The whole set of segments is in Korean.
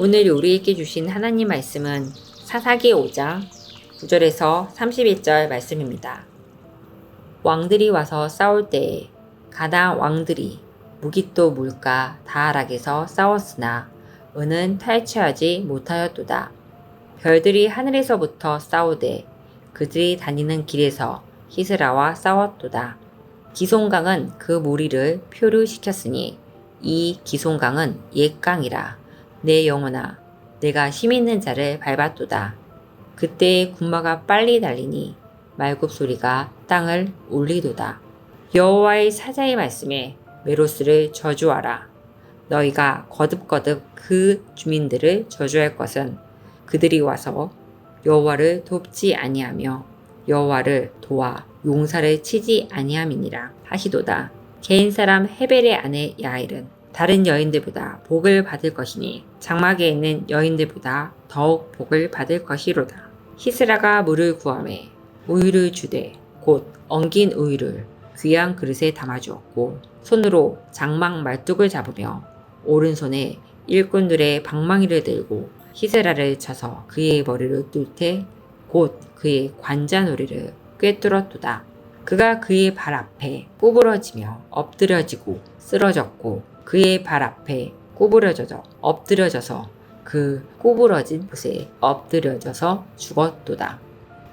오늘 우리에게 주신 하나님 말씀은 사사기 5장 9절에서 31절 말씀입니다. 왕들이 와서 싸울 때에 가나안 왕들이 무깃도 물가 다하락에서 싸웠으나 은은 탈취하지 못하였도다. 별들이 하늘에서부터 싸우되 그들이 다니는 길에서 히스라와 싸웠도다. 기손강은 그 무리를 표류시켰으니 이 기손강은 옛 강이라. 내 영혼아, 내가 힘있는 자를 밟았도다. 그때의 군마가 빨리 달리니 말굽소리가 땅을 울리도다. 여호와의 사자의 말씀에 메로스를 저주하라. 너희가 거듭거듭 그 주민들을 저주할 것은 그들이 와서 여호와를 돕지 아니하며 여호와를 도와 용사를 치지 아니함이니라 하시도다. 개인 사람 헤벨의 아내 야엘은 다른 여인들보다 복을 받을 것이니 장막에 있는 여인들보다 더욱 복을 받을 것이로다. 히스라가 물을 구하매 우유를 주되 곧 엉긴 우유를 귀한 그릇에 담아주었고 손으로 장막 말뚝을 잡으며 오른손에 일꾼들의 방망이를 들고 히스라를 쳐서 그의 머리를 뚫되 곧 그의 관자놀이를 꿰뚫었도다. 그가 그의 발 앞에 구부러지며 엎드려지고 쓰러졌고 그의 발 앞에 구부러져서 엎드려져서 그 구부러진 곳에 엎드려져서 죽었도다.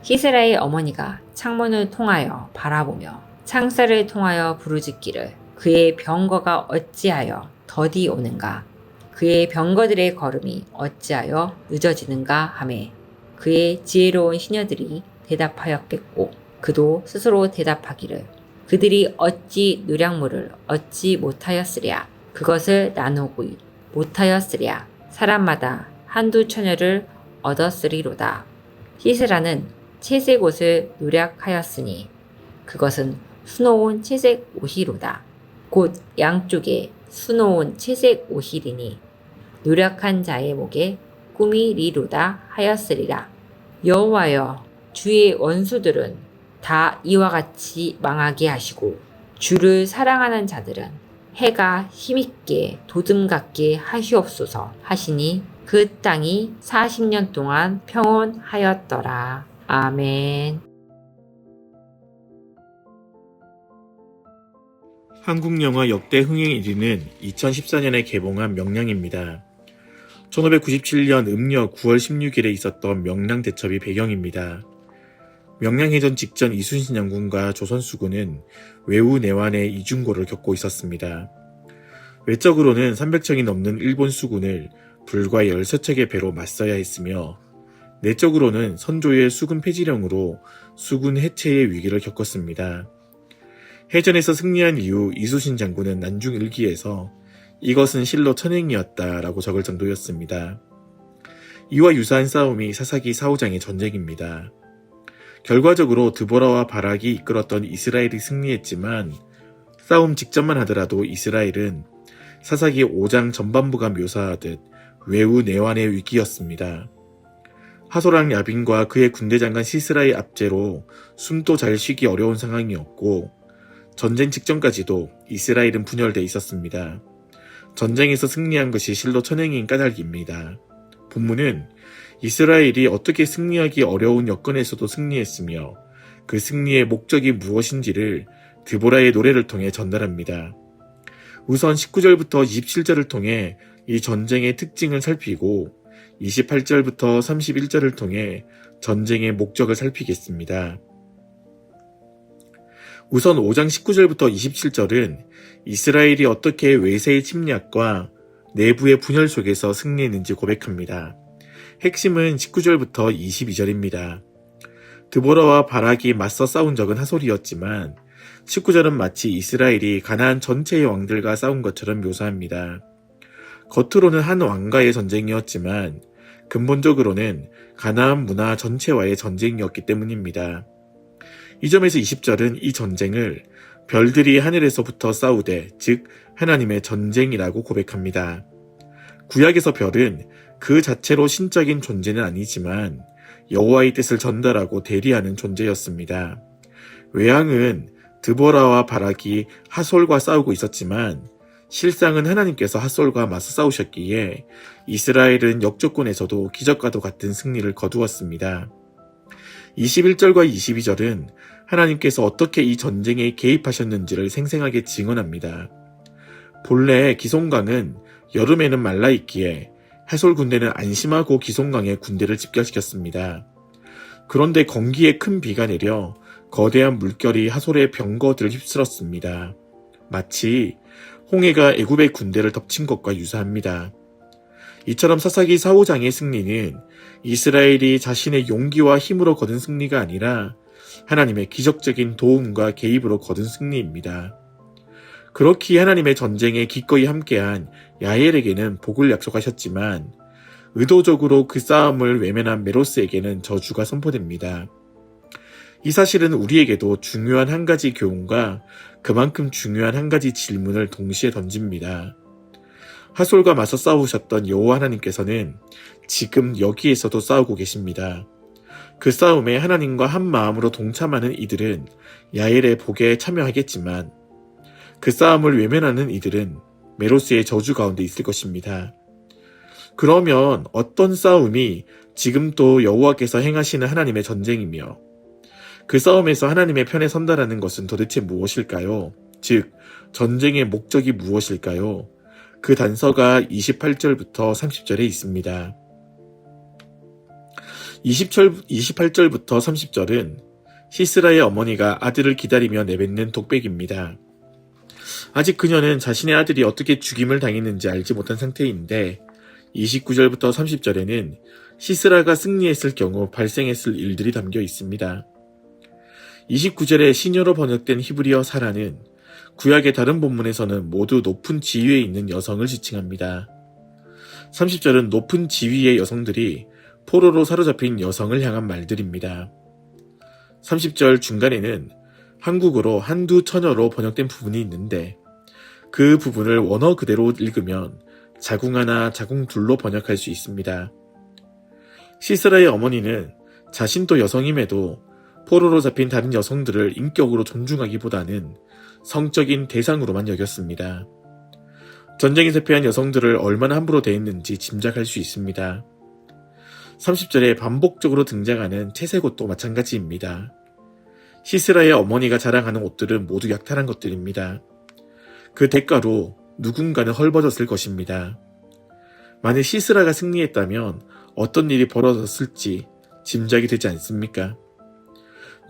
히스라의 어머니가 창문을 통하여 바라보며 창살을 통하여 부르짖기를 그의 병거가 어찌하여 더디 오는가 그의 병거들의 걸음이 어찌하여 늦어지는가 하매 그의 지혜로운 시녀들이 대답하였겠고 그도 스스로 대답하기를 그들이 어찌 누량물을 얻지 못하였으랴 그것을 나누고 못하였으랴 사람마다 한두 처녀를 얻었으리로다. 히스라는 채색 옷을 누략하였으니 그것은 수놓은 채색 옷이로다. 곧 양쪽에 수놓은 채색 옷이리니 누략한 자의 목에 꾸미리로다 하였으리라. 여호와여, 주의 원수들은 다 이와 같이 망하게 하시고 주를 사랑하는 자들은 해가 힘있게 도즘 같게 하시옵소서 하시니 그 땅이 40년 동안 평온하였더라. 아멘. 한국 영화 역대 흥행 1위는 2014년에 개봉한 명량입니다. 1597년 음력 9월 16일에 있었던 명량 대첩이 배경입니다. 명량해전 직전 이순신 장군과 조선수군은 외우 내환의 이중고를 겪고 있었습니다. 외적으로는 300척이 넘는 일본 수군을 불과 13척의 배로 맞서야 했으며 내적으로는 선조의 수군 폐지령으로 수군 해체의 위기를 겪었습니다. 해전에서 승리한 이후 이순신 장군은 난중 일기에서 이것은 실로 천행이었다라고 적을 정도였습니다. 이와 유사한 싸움이 사사기 사후장의 전쟁입니다. 결과적으로 드보라와 바락이 이끌었던 이스라엘이 승리했지만 싸움 직전만 하더라도 이스라엘은 사사기 5장 전반부가 묘사하듯 외우 내환의 위기였습니다. 하소랑 야빈과 그의 군대 장관 시스라의 압제로 숨도 잘 쉬기 어려운 상황이었고 전쟁 직전까지도 이스라엘은 분열돼 있었습니다. 전쟁에서 승리한 것이 실로 천행인 까닭입니다. 본문은 이스라엘이 어떻게 승리하기 어려운 여건에서도 승리했으며 그 승리의 목적이 무엇인지를 드보라의 노래를 통해 전달합니다. 우선 19절부터 27절을 통해 이 전쟁의 특징을 살피고 28절부터 31절을 통해 전쟁의 목적을 살피겠습니다. 우선 5장 19절부터 27절은 이스라엘이 어떻게 외세의 침략과 내부의 분열 속에서 승리했는지 고백합니다. 핵심은 19절부터 22절입니다. 드보라와 바락이 맞서 싸운 적은 하솔이었지만 19절은 마치 이스라엘이 가나안 전체의 왕들과 싸운 것처럼 묘사합니다. 겉으로는 한 왕과의 전쟁이었지만 근본적으로는 가나안 문화 전체와의 전쟁이었기 때문입니다. 이 점에서 20절은 이 전쟁을 별들이 하늘에서부터 싸우되 즉 하나님의 전쟁이라고 고백합니다. 구약에서 별은 그 자체로 신적인 존재는 아니지만 여호와의 뜻을 전달하고 대리하는 존재였습니다. 외양은 드보라와 바락이 하솔과 싸우고 있었지만 실상은 하나님께서 핫솔과 맞서 싸우셨기에 이스라엘은 역조건에서도 기적과도 같은 승리를 거두었습니다. 21절과 22절은 하나님께서 어떻게 이 전쟁에 개입하셨는지를 생생하게 증언합니다. 본래 기송강은 여름에는 말라있기에 핫솔 군대는 안심하고 기송강에 군대를 집결시켰습니다. 그런데 건기에 큰 비가 내려 거대한 물결이 핫솔의 병거들을 휩쓸었습니다. 마치 홍해가 애굽의 군대를 덮친 것과 유사합니다. 이처럼 사사기 4, 5장의 승리는 이스라엘이 자신의 용기와 힘으로 거둔 승리가 아니라 하나님의 기적적인 도움과 개입으로 거둔 승리입니다. 그렇기에 하나님의 전쟁에 기꺼이 함께한 야엘에게는 복을 약속하셨지만 의도적으로 그 싸움을 외면한 메로스에게는 저주가 선포됩니다. 이 사실은 우리에게도 중요한 한 가지 교훈과 그만큼 중요한 한 가지 질문을 동시에 던집니다. 핫솔과 맞서 싸우셨던 여호와 하나님께서는 지금 여기에서도 싸우고 계십니다. 그 싸움에 하나님과 한 마음으로 동참하는 이들은 야엘의 복에 참여하겠지만 그 싸움을 외면하는 이들은 메로스의 저주 가운데 있을 것입니다. 그러면 어떤 싸움이 지금 또 여호와께서 행하시는 하나님의 전쟁이며 그 싸움에서 하나님의 편에 선다라는 것은 도대체 무엇일까요? 즉, 전쟁의 목적이 무엇일까요? 그 단서가 28절부터 30절에 있습니다. 28절부터 30절은 시스라의 어머니가 아들을 기다리며 내뱉는 독백입니다. 아직 그녀는 자신의 아들이 어떻게 죽임을 당했는지 알지 못한 상태인데 29절부터 30절에는 시스라가 승리했을 경우 발생했을 일들이 담겨 있습니다. 29절에 신여로 번역된 히브리어 사라는 구약의 다른 본문에서는 모두 높은 지위에 있는 여성을 지칭합니다. 30절은 높은 지위의 여성들이 포로로 사로잡힌 여성을 향한 말들입니다. 30절 중간에는 한국어로 한두 처녀로 번역된 부분이 있는데 그 부분을 원어 그대로 읽으면 자궁하나 자궁둘로 번역할 수 있습니다. 시스라의 어머니는 자신도 여성임에도 포로로 잡힌 다른 여성들을 인격으로 존중하기보다는 성적인 대상으로만 여겼습니다. 전쟁에서 패한 여성들을 얼마나 함부로 대했는지 짐작할 수 있습니다. 30절에 반복적으로 등장하는 채색 옷도 마찬가지입니다. 시스라의 어머니가 자랑하는 옷들은 모두 약탈한 것들입니다. 그 대가로 누군가는 헐벗었을 것입니다. 만일 시스라가 승리했다면 어떤 일이 벌어졌을지 짐작이 되지 않습니까?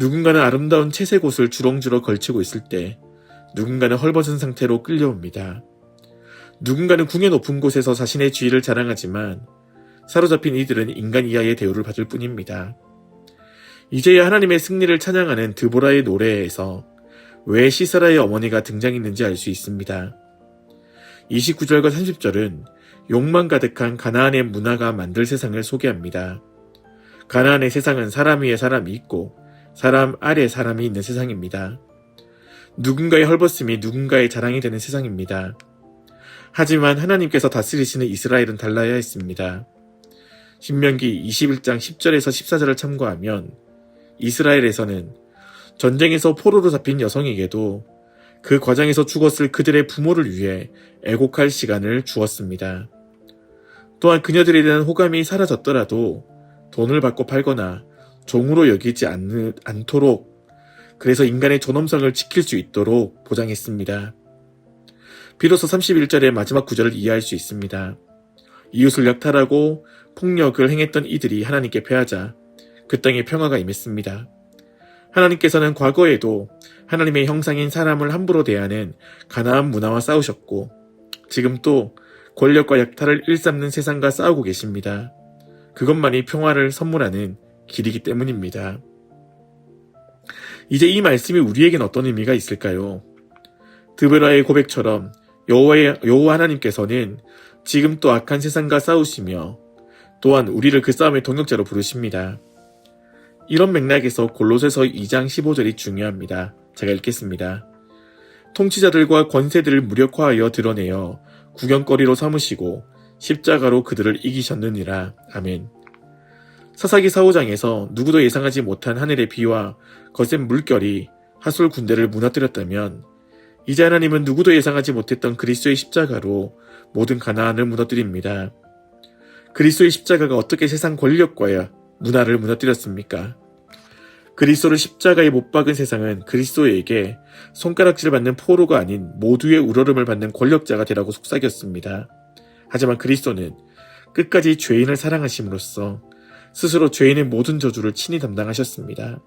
누군가는 아름다운 채색 옷을 주렁주렁 걸치고 있을 때 누군가는 헐벗은 상태로 끌려옵니다. 누군가는 궁의 높은 곳에서 자신의 지위를 자랑하지만 사로잡힌 이들은 인간 이하의 대우를 받을 뿐입니다. 이제야 하나님의 승리를 찬양하는 드보라의 노래에서 왜 시스라의 어머니가 등장했는지 알 수 있습니다. 29절과 30절은 욕망 가득한 가나안의 문화가 만들 세상을 소개합니다. 가나안의 세상은 사람 위에 사람이 있고 사람 아래 사람이 있는 세상입니다. 누군가의 헐벗음이 누군가의 자랑이 되는 세상입니다. 하지만 하나님께서 다스리시는 이스라엘은 달라야 했습니다. 신명기 21장 10절에서 14절을 참고하면 이스라엘에서는 전쟁에서 포로로 잡힌 여성에게도 그 과정에서 죽었을 그들의 부모를 위해 애곡할 시간을 주었습니다. 또한 그녀들에 대한 호감이 사라졌더라도 돈을 받고 팔거나 종으로 여기지 않도록 그래서 인간의 존엄성을 지킬 수 있도록 보장했습니다. 비로소 31절의 마지막 구절을 이해할 수 있습니다. 이웃을 약탈하고 폭력을 행했던 이들이 하나님께 패하자 그 땅에 평화가 임했습니다. 하나님께서는 과거에도 하나님의 형상인 사람을 함부로 대하는 가나안 문화와 싸우셨고 지금 또 권력과 약탈을 일삼는 세상과 싸우고 계십니다. 그것만이 평화를 선물하는 길이기 때문입니다. 이제 이 말씀이 우리에겐 어떤 의미가 있을까요? 드보라의 고백처럼 여호와 하나님께서는 지금 또 악한 세상과 싸우시며 또한 우리를 그 싸움의 동역자로 부르십니다. 이런 맥락에서 골로새서 2장 15절이 중요합니다. 제가 읽겠습니다. 통치자들과 권세들을 무력화하여 드러내어 구경거리로 삼으시고 십자가로 그들을 이기셨느니라. 아멘. 사사기 4, 5장에서 누구도 예상하지 못한 하늘의 비와 거센 물결이 핫솔 군대를 무너뜨렸다면 이제 하나님은 누구도 예상하지 못했던 그리스도의 십자가로 모든 가나안을 무너뜨립니다. 그리스도의 십자가가 어떻게 세상 권력과 문화를 무너뜨렸습니까? 그리스도를 십자가에 못 박은 세상은 그리스도에게 손가락질 받는 포로가 아닌 모두의 우러름을 받는 권력자가 되라고 속삭였습니다. 하지만 그리스도는 끝까지 죄인을 사랑하심으로써 스스로 죄인의 모든 저주를 친히 담당하셨습니다.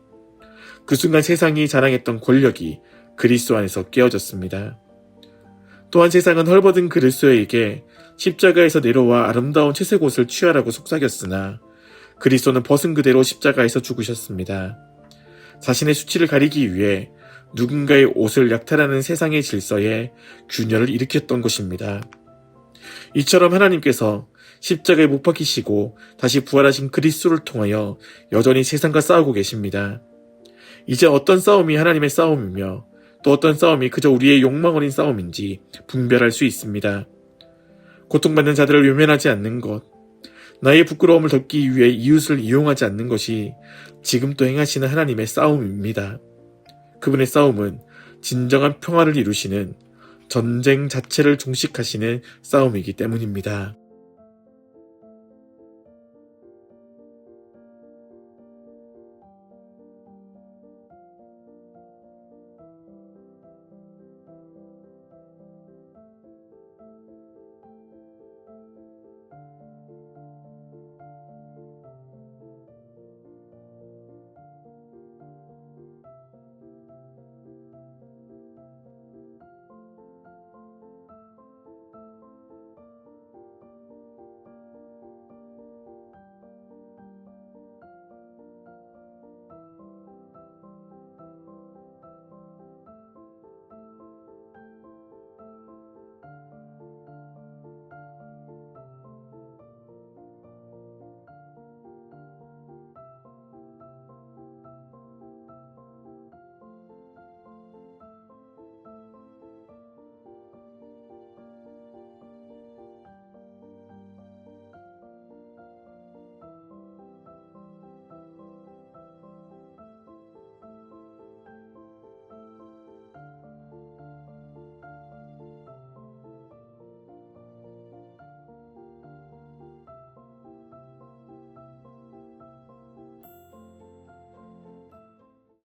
그 순간 세상이 자랑했던 권력이 그리스도 안에서 깨어졌습니다. 또한 세상은 헐벗은 그리스도에게 십자가에서 내려와 아름다운 채색 옷을 취하라고 속삭였으나 그리스도는 벗은 그대로 십자가에서 죽으셨습니다. 자신의 수치를 가리기 위해 누군가의 옷을 약탈하는 세상의 질서에 균열을 일으켰던 것입니다. 이처럼 하나님께서 십자가에 못 박히시고 다시 부활하신 그리스도를 통하여 여전히 세상과 싸우고 계십니다. 이제 어떤 싸움이 하나님의 싸움이며 또 어떤 싸움이 그저 우리의 욕망 어린 싸움인지 분별할 수 있습니다. 고통받는 자들을 외면하지 않는 것, 나의 부끄러움을 덮기 위해 이웃을 이용하지 않는 것이 지금 또 행하시는 하나님의 싸움입니다. 그분의 싸움은 진정한 평화를 이루시는 전쟁 자체를 종식하시는 싸움이기 때문입니다.